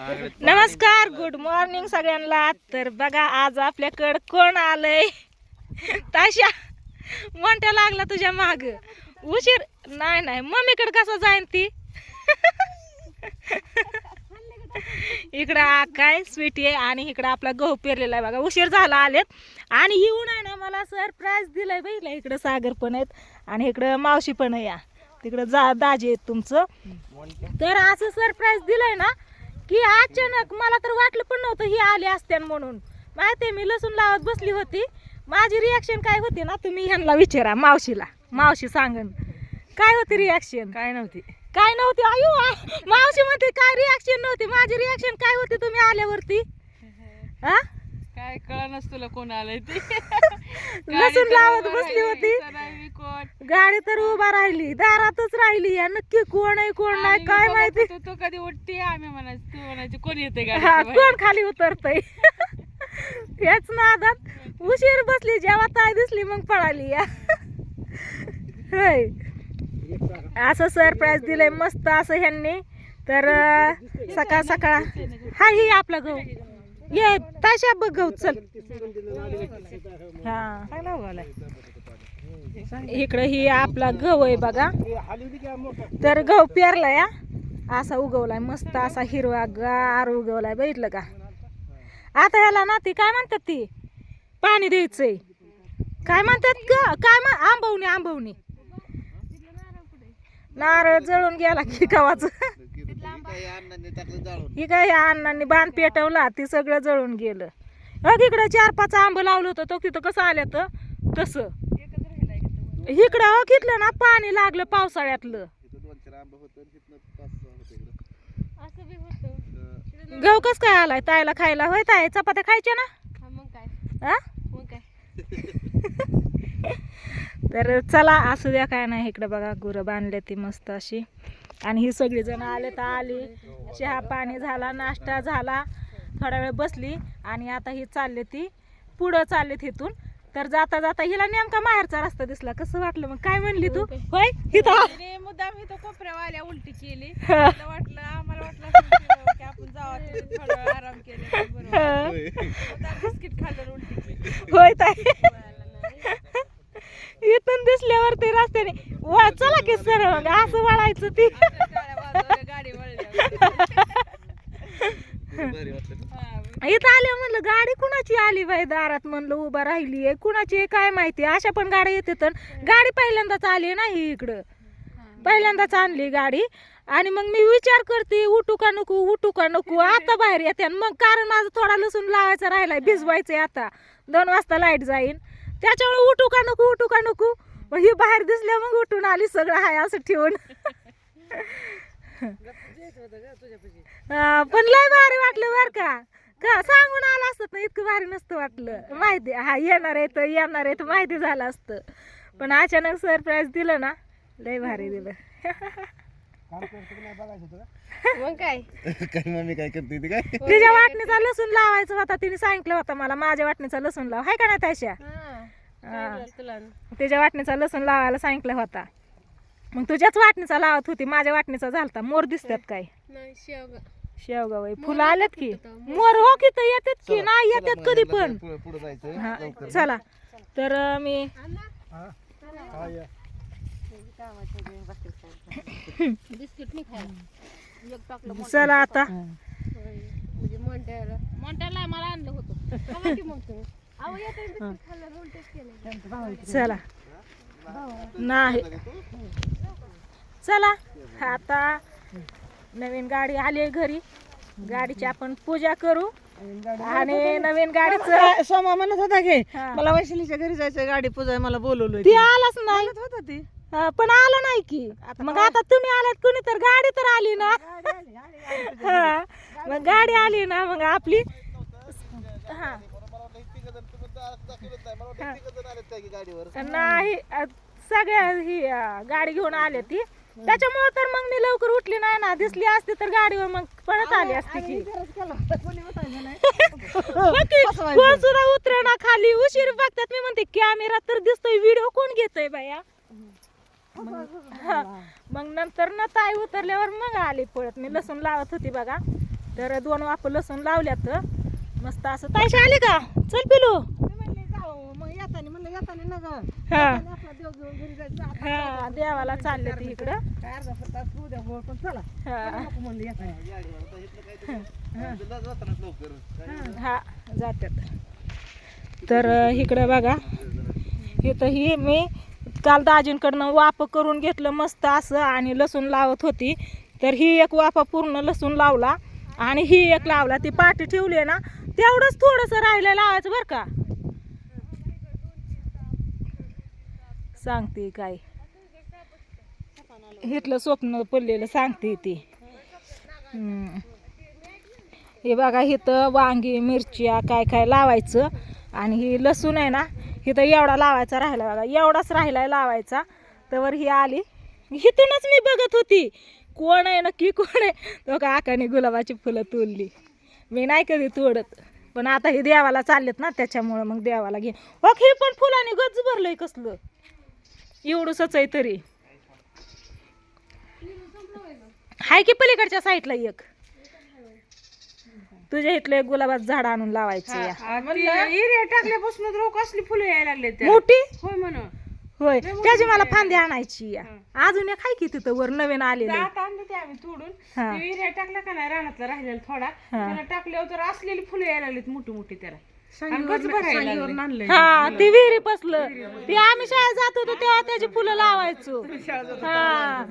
नमस्कार, good morning सगळ्यांना. तर बघा आज आपल्याकडं कोण आलंय. ताशा मोठ्या लागला तुझ्या माग. उशीर नाही मम्मीकडे कसं जाईन ती. इकडं काय स्वीटी आहे आणि इकडं आपला गहू पेरलेला आहे. बघा उशीर झाला आलेत आणि येऊन आहे ना मला सरप्राईज दिलाय बघितलं. इकडं सागर पण आहेत आणि इकडं मावशी पण आहे. या तिकडं दाजी आहेत तुमचं. तर असं सरप्राईज दिलंय ना की अचानक मला तर वाटलं पण नव्हतं ही आली असत्या म्हणून. माहिती मी लसूण लावत बसली होती. माझी रिॲक्शन काय होती ना तुम्ही ह्यांना विचारा, मावशीला. मावशी सांगन काय होती रिॲक्शन. काय नव्हती आयु मावशी म्हणते काय रिॲक्शन नव्हती. माझी रिॲक्शन काय होती तुम्ही आल्यावरती. हा काय कळणच तुला कोण आलंय ते. लसूण लावत बसली होती. गाडी तर उभा राहिली, दारातच राहिली. नक्की कोण आहे कोण नाही काय माहिती. तू कधी उठते आम्ही म्हणायचं, तू म्हणायची कोण येते गाडी. कोण खाली उतरतय. हेच नादात उशीर बसली. जेव्हा ताई दिसली मग पळाली. या होय असं सरप्राईज दिलंय मस्त असं ह्यांनी. तर सकाळ सकाळ हा ही आपला गहू ये ताशा बघ गहू चल. हा इकडं ही आपला गहू आहे बघा. तर गहू पेरला या असा उगवलाय मस्त असा हिरवा गार उगवलाय बघितलं का. आता ह्याला ना ती काय म्हणतात ती पाणी द्यायचंय. काय म्हणतात ग काय आंबवणी नारळ जळून गेला की गावाच. ही काय या अण्णांनी बाण पेटवला ती सगळं जळून गेलं. बघ इकडं 4-5 आंब लावलं होतं तो तिथं कसं आलं तर तसं. इकडं घेतलं ना पाणी लागलं पावसाळ्यातलं. गहू कस काय आलाय ताईला खायला. होय ताई चपात्या खायच्या ना. तर चला असू द्या काय नाही. इकडे बघा गुरं बांधले ती मस्त अशी. आणि ही सगळी जण आले तर आली. चहा पाणी झाला, नाश्ता झाला, थोडा वेळ बसली आणि आता ही चालली ती पुढं चालली तिथून. तर जाता जाता हिला नेमका माहेरचा रस्ता दिसला. कसं वाटलं मग काय म्हणली तू. होय इथं मुद्दाम इथं कोपऱ्यावाल्या उलटी केली. वाटलं आम्हाला वाटलं की आपण जावा थोडा वेळ आराम केला. बिस्किट खाल्लं उलटी केली. होय ताई इथून दिसल्यावर ते रस्त्याने चला की सरळ असं वळायचं ती. गाडी इथं आल्या म्हणलं गाडी कुणाची आली बाई दारात. म्हणलं उभा राहिली आहे कुणाची आहे काय माहिती. अशा पण गाड्या येते तर गाडी पहिल्यांदाच आली नाही इकडं. पहिल्यांदाच आणली गाडी. आणि मग मी विचार करते उठू का नको आता बाहेर येते. मग कारण माझं थोडा लसूण लावायचा राहिलाय भिजवायचंय. आता 2 वाजता लाईट जाईन त्याच्यामुळे उठू का नको. मग ही बाहेर दिसल्या मग उठून आली. सगळं हाय असं ठेवून. पण लय भारी वाटलं बर का सांगून आलं असत ना इतकं भारी नसतं वाटलं. माहिती हा येणार आहे तर माहिती झालं असतं. पण अचानक सरप्राईज दिलं ना लय भारी दिलं. मग काय मम्मी काय करते ती काय तिच्या वाटणीचा लसूण लावायचा होता. तिने सांगितलं होता मला माझ्या वाटणीचा लसूण लाव. हाय का नाही ताशा. तिच्या वाटणीचा लसूण लावायला सांगितलं होता. मग तुझ्याच वाटणीचा लावत होती. माझ्या वाटणीचा झालता. मोर दिसतात काय शेवगा फुलं आल्यात की मोर. हो की तर येतात की नाही येतात कधी पण. चला तर मी चला आता मला आणलं होतं. चला नाही चला आता नवीन गाडी आली घरी. गाडीची आपण पूजा करू आणि नवीन गाडीचं सोमा म्हणत होता की मला वैशालीच्या घरी जायचं गाडी पूजा मला बोलवलं. ती आलाच नाही होता ती पण आलं नाही की. मग आता तुम्ही आलात कुणी तर गाडी तर आली ना. मग गाडी आली ना मग आपली नाही सगळ्या ही गाडी घेऊन आले ती. त्याच्यामुळे तर मग मी लवकर उठली नाही ना. दिसली असती तर गाडीवर मग पळत आली असती की. कोण सुद्धा उतरे ना खाली. उशीर बघतात. मी म्हणते कॅमेरा तर दिसतोय व्हिडिओ कोण घेतोय बाया. मग नंतर ना ताई उतरल्यावर मग आली पळत. मी लसूण लावत होती बघा. तर 2 वाफ लसूण लावल्यात मस्त असं. ताईशी आली का? चल पिलू. मग येताना म्हणलं येताना ना गं. हा आपला देव घेऊन घरी जायचं. आता हा देवाला चालले ते इकडं. काय अर्धा तास उद्या गोळ पण चला. हा नको म्हणलं येताना. हा जातात. तर इकडं बघा इथं ही मी काल दाजींकडनं वाफ करून घेतलं मस्त असं आणि लसूण लावत होती. तर ही एक वाफा पूर्ण लसूण लावला आणि ही एक लावला. ती पाठी ठेवली आहे ना तेवढंच थोडंसं राहिलं लावायचं बरं का. सांगते काय इथलं स्वप्न पडलेलं सांगते ती. हे बघा इथं वांगी मिरच्या काय काय लावायचं आणि ही लसूण आहे ना इथं एवढा लावायचा राहिला बघा. एवढाच राहिलाय लावायचा. तर ही आली इथूनच मी बघत होती कोण आहे नक्की कोण आहे. तो का आकाने गुलाबाची फुलं तोडली. मी नाही कधी तोडत पण आता हे देवाला चाललेत ना त्याच्यामुळं मग देवाला घे. हे पण फुलाने गच्च भरलंय कसलं एवढंच आहे तरी. हाय की पलीकडच्या साईडला एक तुझ्या इथलं एक गुलाबाचं झाड आणून लावायचं या. एरिया टाकल्यापासून रोग असली फुलं यायला लागले मोठी होय म्हण. होय त्याची मला फांदी आणायची या. अजून एक हाय की तिथं वर नवीन आलेलं. आता आणले ते आम्ही तोडून. हा. ते एरिया टाकला का नाही रानातला राहिलेला थोडा त्याला टाकल्यावर तर असलेली फुलं यायला लागलीत मोठी मोठी त्याला. आणि गच्च भरायला लागले. हा ती विहिरी पसलं ती आम्ही शाळेत जात होतो तेव्हा त्याची फुलं लावायचो. हा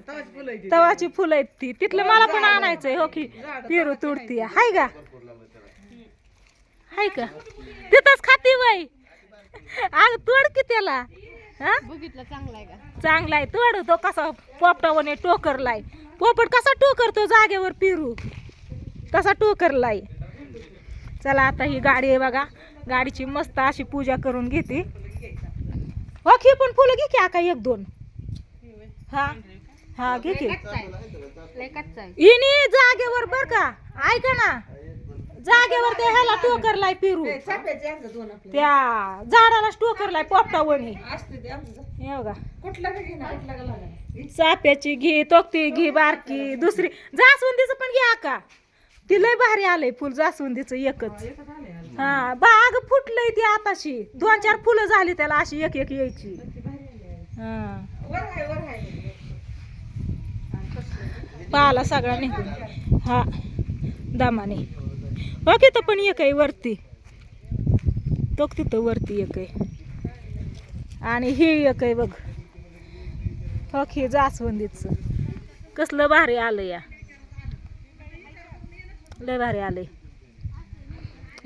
तवाची फुलं आहेत ती. तिथलं मला पण आणायचंय. हो की पेरू तुडती हाय का हाय का तिथंच खाती बाई. अग तोड की त्याला. हा बघितलं चांगला आहे का? चांगला आहे तोड. तो कसा पोपटावने टोकरलाय. पोपट कसा टोकरतो जागेवर पेरू तसा टोकरलाय. चला आता ही गाडी आहे बघा. गाडीची मस्त अशी पूजा करून घेते. हो की पण फुलं घे की आका 1-2. हा हा घे की इनी जागेवर बर का. ऐका ना जागेवर ते ह्याला टोकरलाय पेरू त्या झाडालाच टोकरलाय पोपटावणी. हे बघा चाप्याची घे तोक्ती घे बारकी दुसरी जास्वंदीचं पण घे आका. ती लय भारी आलंय फुल जास्वंदीचं एकच. हा बाग फुटलंय ती आताशी 2-4 फुलं झाली त्याला अशी एक एक यायची. हा पाला सगळा निघून हा दमाने. बघ तिथं पण एक आहे वरती. तो तिथं वरती एक आहे आणि ही एक आहे बघ. हो हे जास्वंदीच कसलं भारी आलं या. लय भारी आलंय.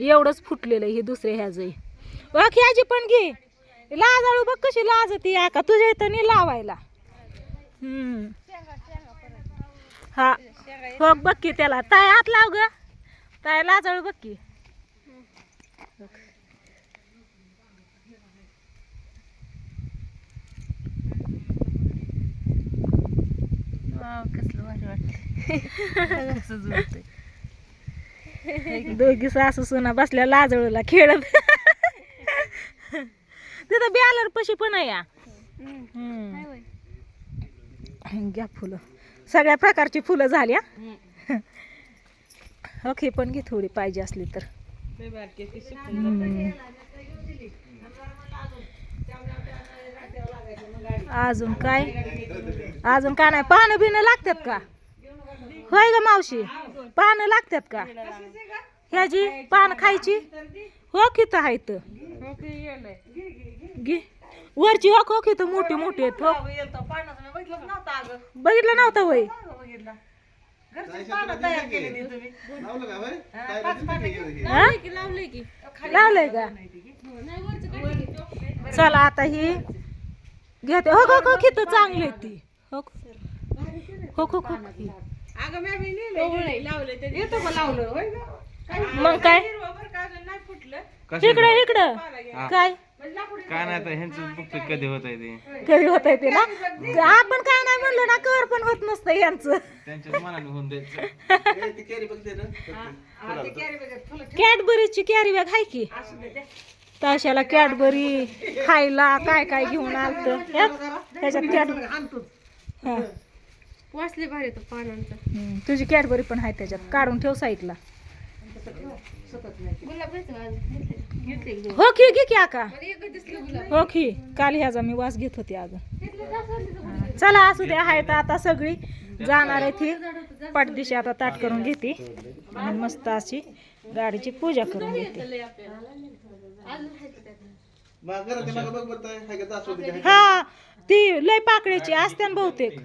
एवढंच फुटलेलं हे दुसरे ह्याच आहे. ह्याची पण घे. लाजाळू बघ कशी लाजती या का तुझ्या इथं नाही लावायला. हा हो बघ की त्याला ताय हात लाव ग. ताय लाजाळू बघ की. कसलं भारी वाटत. दोघी सासू सुना बसल्या लाजळूला खेळत. तिथं बॅलर पशी पण आहे या. घ्या फुलं सगळ्या प्रकारची फुलं झाल्या. ओके पण घे थोडी पाहिजे असली तर. अजून काय नाही पानं बिनं लागतात का? होय ग मावशी पानं लागतात का ह्याची पान खायची? हो की तर आहेत घे वरची हो खो की तर मोठी मोठी आहेत. हो बघितलं नव्हतं वय लावलंय का? चला आता ही घेते. हो खो खो किती चांगली ती. हो खो खो खो मग काय इकडं इकडं काय काय नाही आता ह्यांचं बघतो कधी होत आहे ते. कधी होत आहे ते ना. आपण काय नाही म्हणलं ना कवर पण होत नसतं यांचं. त्यांच्याच मनाने होऊन द्यायचं. कॅडबरीची कॅरी बॅग आहे की ताशाला कॅडबरी खायला काय काय घेऊन आलत त्याच्यात कॅडबरी. वाचले भारी तो पानांचा. तुझी कॅडबरी पण आहे त्याच्यात, काढून ठेव साईडला. गुलाब घेतले हो की घे की आका. एक दिसलं गुलाब. हो की काल ह्याचा मी वास घेत होते अगं. हा, चला असू द्या. आहेत आता सगळी जाणार आहे ती पाठदिशी. आता ताट करून घेते आणि मस्त अशी गाडीची पूजा करून घेते. हा ती लय पाकळीची असते ना बहुतेक.